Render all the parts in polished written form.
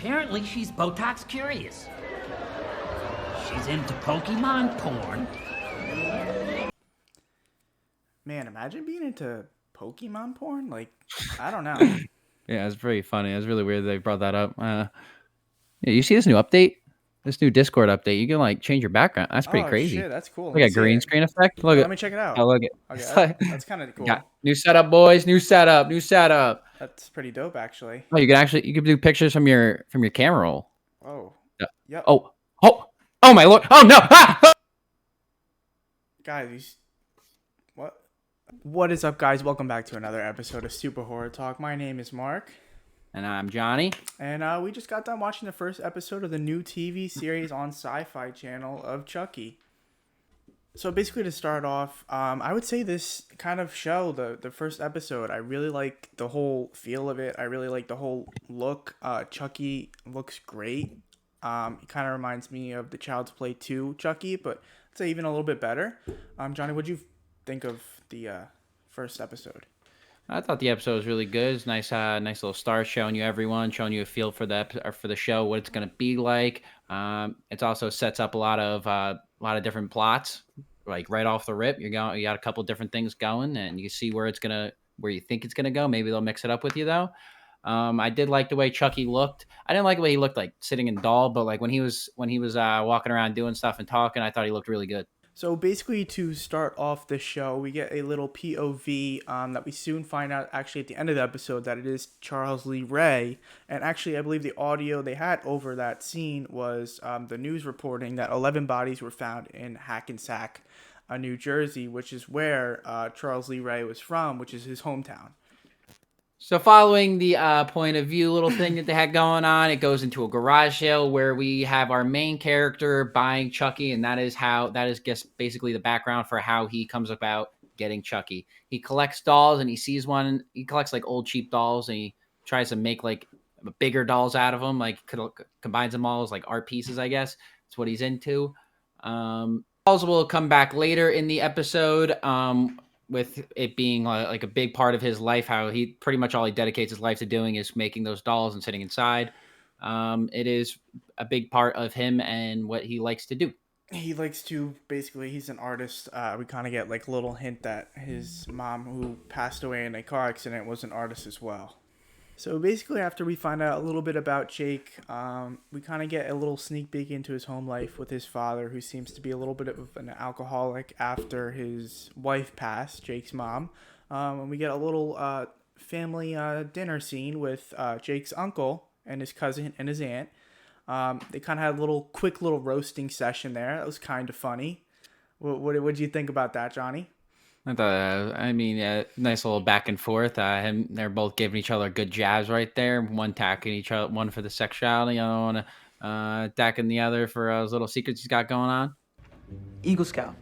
Apparently, she's Botox curious. She's into Pokemon porn. Man, imagine being into Pokemon porn. Like, I don't know. Yeah, it's pretty funny. It's really weird they brought that up. Yeah, you see this new update? This new Discord update. You can like change your background. That's pretty Oh crazy. shit, that's cool. Let Look me at see green it. screen effect. Look Yeah, at. let me check it out. Oh, look at. Okay, It's like, that's kind of got cool. new setup, boys. New setup. New setup. That's pretty dope, actually. Oh, you can do pictures from your camera roll. Oh, Yeah. yep. Oh my lord. Oh no. Ah! Guys, what? What is up, guys? Welcome back to another episode of Super Horror Talk. My name is Mark. And I'm Johnny. And we just got done watching the first episode of the new TV series on Sci-Fi Channel of Chucky. So basically, to start off, I would say this kind of show, the first episode, I really like the whole feel of it. I really like the whole look. Chucky looks great. It kind of reminds me of the Child's Play 2 Chucky, but I'd say even a little bit better. Johnny, what'd you think of the first episode? I thought the episode was really good. It's nice, nice little start showing you everyone, showing you a feel for the show, what it's gonna be like. It also sets up a lot of different plots, like right off the rip. You got a couple different things going, and you see where you think it's gonna go. Maybe they'll mix it up with you though. I did like the way Chucky looked. I didn't like the way he looked like sitting in doll, but like when he was walking around doing stuff and talking, I thought he looked really good. So basically, to start off the show, we get a little POV that we soon find out actually at the end of the episode that it is Charles Lee Ray. And actually, I believe the audio they had over that scene was the news reporting that 11 bodies were found in Hackensack, New Jersey, which is where Charles Lee Ray was from, which is his hometown. So following the point of view little thing that they had going on, it goes into a garage sale where we have our main character buying Chucky, and that is just basically the background for how he comes about getting Chucky. He collects dolls, and he sees one. He collects like old cheap dolls, and he tries to make like bigger dolls out of them, like combines them all as like art pieces. I guess that's what he's into. Dolls will come back later in the episode. With it being like a big part of his life, how he pretty much all he dedicates his life to doing is making those dolls and sitting inside. It is a big part of him and what he likes to do. He likes to, basically, he's an artist. We kind of get like a little hint that his mom, who passed away in a car accident, was an artist as well. So basically, after we find out a little bit about Jake, we kind of get a little sneak peek into his home life with his father, who seems to be a little bit of an alcoholic after his wife passed, Jake's mom. And we get a little family dinner scene with Jake's uncle and his cousin and his aunt. They kind of had a quick little roasting session there. That was kind of funny. What did you think about that, Johnny? I thought, nice little back and forth. They're both giving each other good jabs right there. One attacking each other, one for the sexuality, the other one attacking the other for those little secrets he's got going on. Eagle Scout,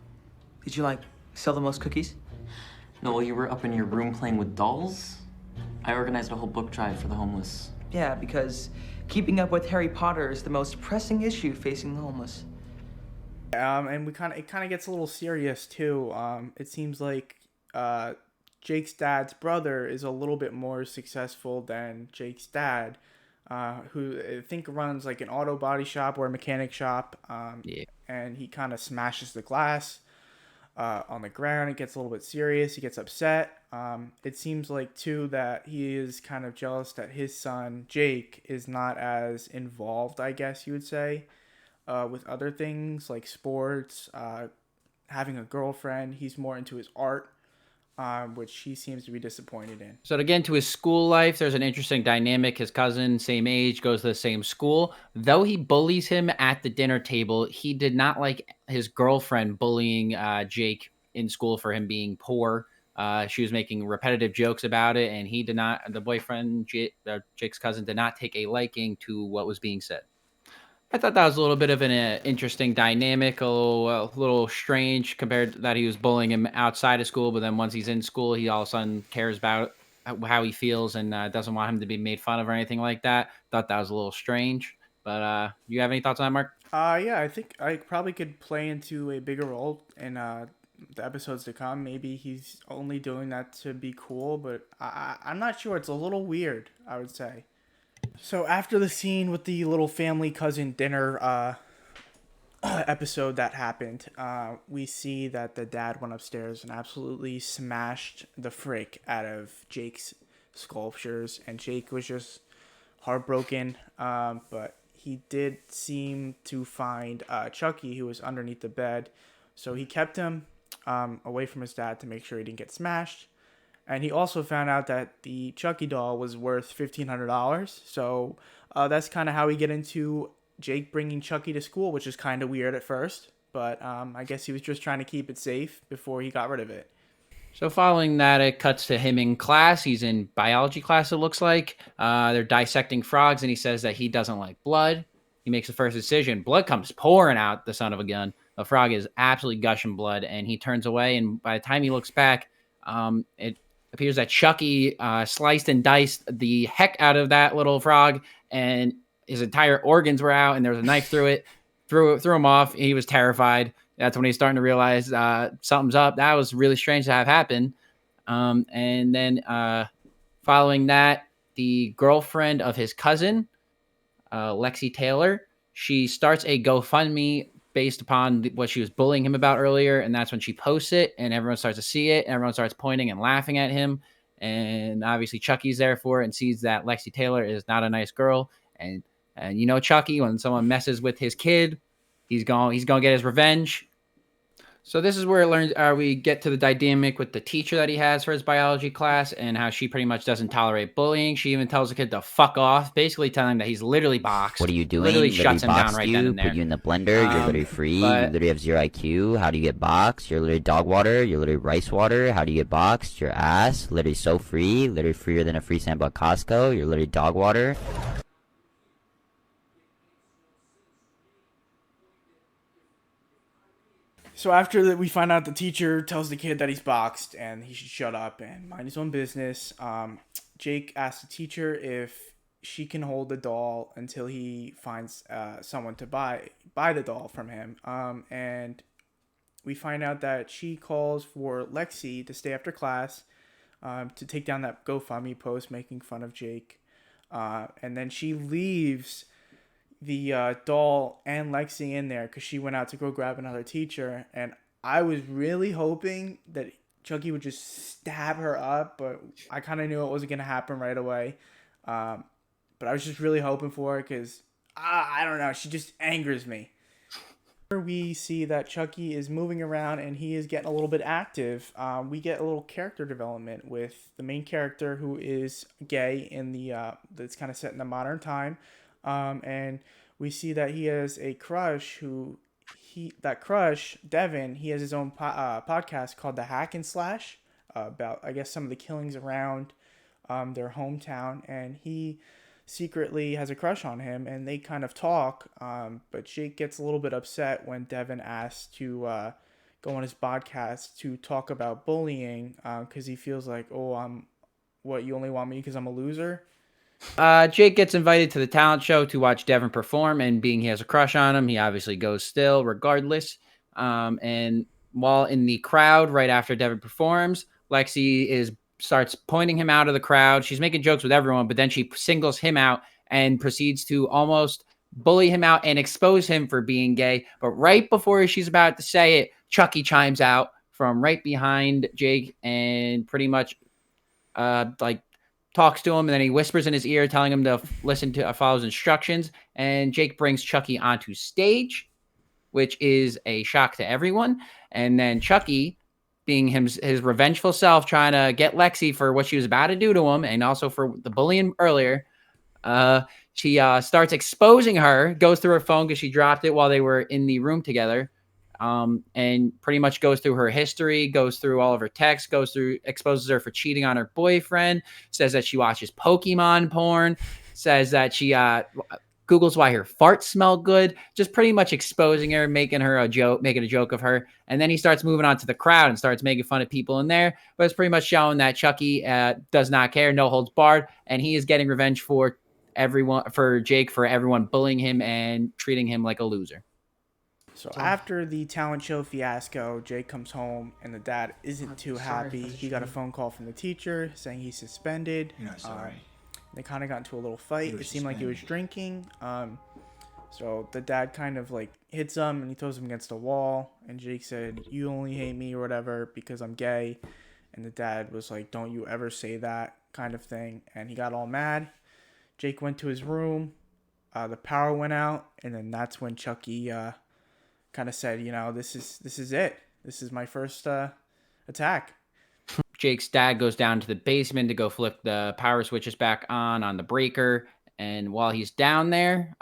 did you sell the most cookies? No, while you were up in your room playing with dolls, I organized a whole book drive for the homeless. Yeah, because keeping up with Harry Potter is the most pressing issue facing the homeless. And it kind of gets a little serious too. It seems like Jake's dad's brother is a little bit more successful than Jake's dad, who I think runs like an auto body shop or a mechanic shop. Yeah. And he kind of smashes the glass on the ground. It gets a little bit serious. He gets upset. It seems like too that he is kind of jealous that his son Jake is not as involved, I guess you would say, with other things like sports, having a girlfriend. He's more into his art, which he seems to be disappointed in. So to get into his school life, there's an interesting dynamic. His cousin, same age, goes to the same school. Though he bullies him at the dinner table, he did not like his girlfriend bullying Jake in school for him being poor. She was making repetitive jokes about it, and he did not. The boyfriend, Jake's cousin, did not take a liking to what was being said. I thought that was a little bit of an interesting dynamic, a little strange compared to that he was bullying him outside of school, but then once he's in school, he all of a sudden cares about how he feels and doesn't want him to be made fun of or anything like that. Thought that was a little strange. But you have any thoughts on that, Mark? Yeah, I think I probably could play into a bigger role in the episodes to come. Maybe he's only doing that to be cool, but I'm not sure. It's a little weird, I would say. So after the scene with the little family cousin dinner episode that happened, we see that the dad went upstairs and absolutely smashed the frick out of Jake's sculptures, and Jake was just heartbroken. But he did seem to find Chucky, who was underneath the bed, so he kept him away from his dad to make sure he didn't get smashed. And he also found out that the Chucky doll was worth $1,500. So that's kind of how we get into Jake bringing Chucky to school, which is kind of weird at first. But I guess he was just trying to keep it safe before he got rid of it. So following that, it cuts to him in class. He's in biology class, it looks like. They're dissecting frogs, and he says that he doesn't like blood. He makes the first decision. Blood comes pouring out the son of a gun. The frog is absolutely gushing blood, and he turns away. And by the time he looks back, it appears that Chucky sliced and diced the heck out of that little frog, and his entire organs were out, and there was a knife through it. Threw him off. He was terrified. That's when he's starting to realize something's up. That was really strange to have happen. And then following that, the girlfriend of his cousin, Lexi Taylor, she starts a GoFundMe based upon what she was bullying him about earlier. And that's when she posts it, and everyone starts to see it. And everyone starts pointing and laughing at him. And obviously Chucky's there for it and sees that Lexi Taylor is not a nice girl. And you know Chucky, when someone messes with his kid, he's gonna get his revenge. So this is where we get to the dynamic with the teacher that he has for his biology class, and how she pretty much doesn't tolerate bullying. She even tells the kid to fuck off, basically telling him that he's literally boxed. What are you doing? Literally shuts him down right then and there. Put you in the blender. You're literally free. You literally have 0 IQ. How do you get boxed? You're literally dog water. You're literally rice water. How do you get boxed? Your ass. Literally so free. Literally freer than a free sample at Costco. You're literally dog water. So after that, we find out the teacher tells the kid that he's boxed and he should shut up and mind his own business. Jake asks the teacher if she can hold the doll until he finds someone to buy the doll from him. And we find out that she calls for Lexi to stay after class to take down that GoFundMe post making fun of Jake. And then she leaves the doll and Lexi in there because she went out to go grab another teacher, and I was really hoping that Chucky would just stab her up, but I kind of knew it wasn't going to happen right away. But I was just really hoping for it because I don't know, she just angers me. We see that Chucky is moving around and he is getting a little bit active. We get a little character development with the main character, who is gay in the that's kind of set in the modern time. And we see that he has a crush Devin, he has his own podcast called The Hack and Slash, about, I guess, some of the killings around their hometown, and he secretly has a crush on him, and they kind of talk, but Jake gets a little bit upset when Devin asks to go on his podcast to talk about bullying, because he feels like, oh, what, you only want me because I'm a loser? Jake gets invited to the talent show to watch Devin perform, and being he has a crush on him, he obviously goes still regardless. And while in the crowd right after Devin performs, Lexi starts pointing him out of the crowd. She's making jokes with everyone, but then she singles him out and proceeds to almost bully him out and expose him for being gay. But right before she's about to say it, Chucky chimes out from right behind Jake and pretty much talks to him, and then he whispers in his ear telling him to follow his instructions, and Jake brings Chucky onto stage, which is a shock to everyone. And then Chucky, being his revengeful self, trying to get Lexi for what she was about to do to him, and also for the bullying earlier, she starts exposing her, goes through her phone because she dropped it while they were in the room together, and pretty much goes through her history, goes through all of her texts, exposes her for cheating on her boyfriend, says that she watches Pokemon porn, says that she Googles why her farts smell good, just pretty much exposing her, making a joke of her. And then he starts moving on to the crowd and starts making fun of people in there, but it's pretty much showing that Chucky does not care, no holds barred, and he is getting revenge for Jake, for everyone bullying him and treating him like a loser. So after the talent show fiasco, Jake comes home and the dad isn't too happy. He got a phone call from the teacher saying he's suspended. They kind of got into a little fight. It seemed like he was drinking. So the dad kind of like hits him and he throws him against a wall. And Jake said, "You only hate me or whatever because I'm gay." And the dad was like, "Don't you ever say that," kind of thing. And he got all mad. Jake went to his room. The power went out. And then that's when Chucky kind of said, "You know, this is it. This is my first attack." Jake's dad goes down to the basement to go flip the power switches back on the breaker. And while he's down there,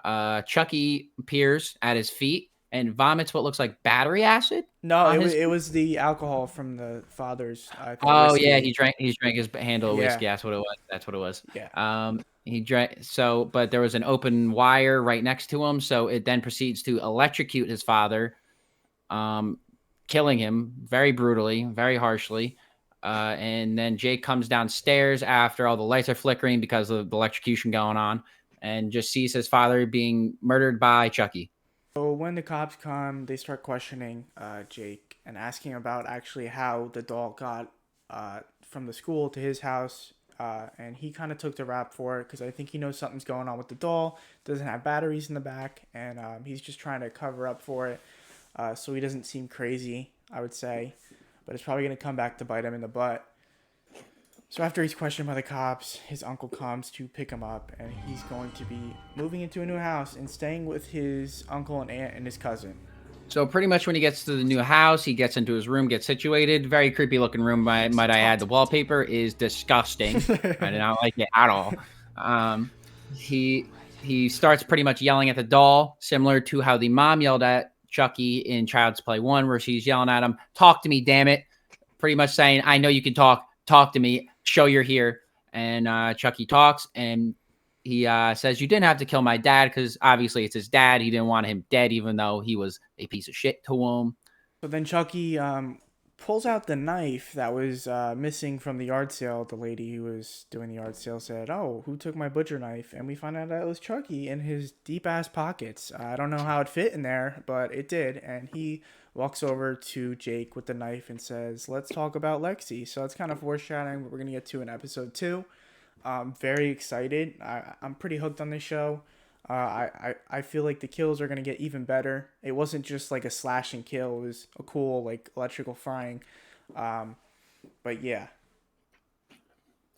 Chucky appears at his feet and vomits what looks like battery acid. No, it was the alcohol from the father's. Oh whiskey. yeah, he drank his handle of whiskey. That's what it was. Yeah. He drank. So, but there was an open wire right next to him. So it then proceeds to electrocute his father, killing him very brutally, very harshly. And then Jake comes downstairs after all the lights are flickering because of the electrocution going on, and just sees his father being murdered by Chucky. So when the cops come, they start questioning Jake and asking about actually how the doll got from the school to his house. And he kind of took the rap for it because I think he knows something's going on with the doll. Doesn't have batteries in the back, and he's just trying to cover up for it so he doesn't seem crazy, I would say. But it's probably going to come back to bite him in the butt. So after he's questioned by the cops, his uncle comes to pick him up, and he's going to be moving into a new house and staying with his uncle and aunt and his cousin. So pretty much when he gets to the new house, he gets into his room, gets situated. Very creepy looking room, might I add. The wallpaper is disgusting. I did not like it at all. He starts pretty much yelling at the doll, similar to how the mom yelled at Chucky in Child's Play 1, where she's yelling at him, "Talk to me, damn it." Pretty much saying, "I know you can talk to me, show you're here." And Chucky talks, and he says, "You didn't have to kill my dad," because obviously it's his dad. He didn't want him dead, even though he was a piece of shit to him. So then Chucky pulls out the knife that was missing from the yard sale. The lady who was doing the yard sale said, "Oh, who took my butcher knife?" And we find out that it was Chucky in his deep-ass pockets. I don't know how it fit in there, but it did. And he walks over to Jake with the knife and says, "Let's talk about Lexi." So that's kind of foreshadowing what we're going to get to in episode 2. I'm very excited. I'm pretty hooked on this show. I feel like the kills are going to get even better. It wasn't just like a slash and kill. It was a cool like electrical frying. But yeah.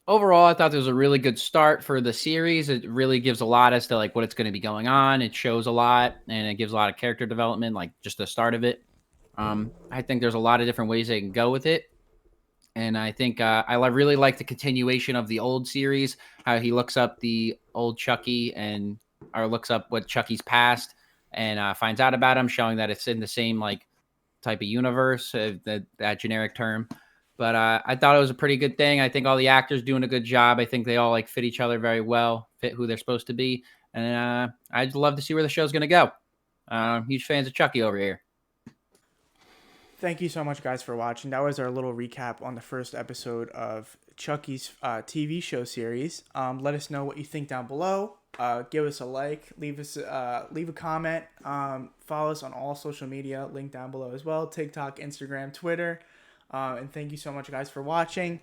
Overall, I thought this was a really good start for the series. It really gives a lot as to like what it's going to be going on. It shows a lot, and it gives a lot of character development, like just the start of it. I think there's a lot of different ways they can go with it. And I think I really like the continuation of the old series, how he looks up the old Chucky or looks up what Chucky's past and finds out about him, showing that it's in the same like type of universe, that generic term. But I thought it was a pretty good thing. I think all the actors doing a good job. I think they all like fit each other very well, fit who they're supposed to be. And I'd love to see where the show's going to go. Huge fans of Chucky over here. Thank you so much, guys, for watching. That was our little recap on the first episode of Chucky's TV show series. Let us know what you think down below. Give us a like. Leave a comment. Follow us on all social media. Link down below as well. TikTok, Instagram, Twitter. And thank you so much, guys, for watching.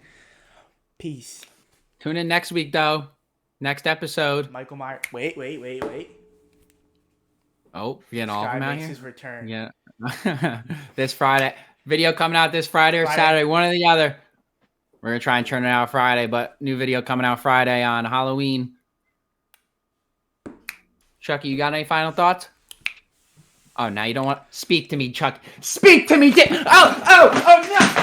Peace. Tune in next week, though. Next episode. Michael Myers. Wait. Oh, you're getting all of them out makes here? his return. Yeah. This Friday. Video coming out this Friday or Saturday, one or the other. We're going to try and turn it out Friday, but new video coming out Friday on Halloween. Chucky, you got any final thoughts? Oh, now you don't want... Speak to me, Chucky. Speak to me! Oh, no!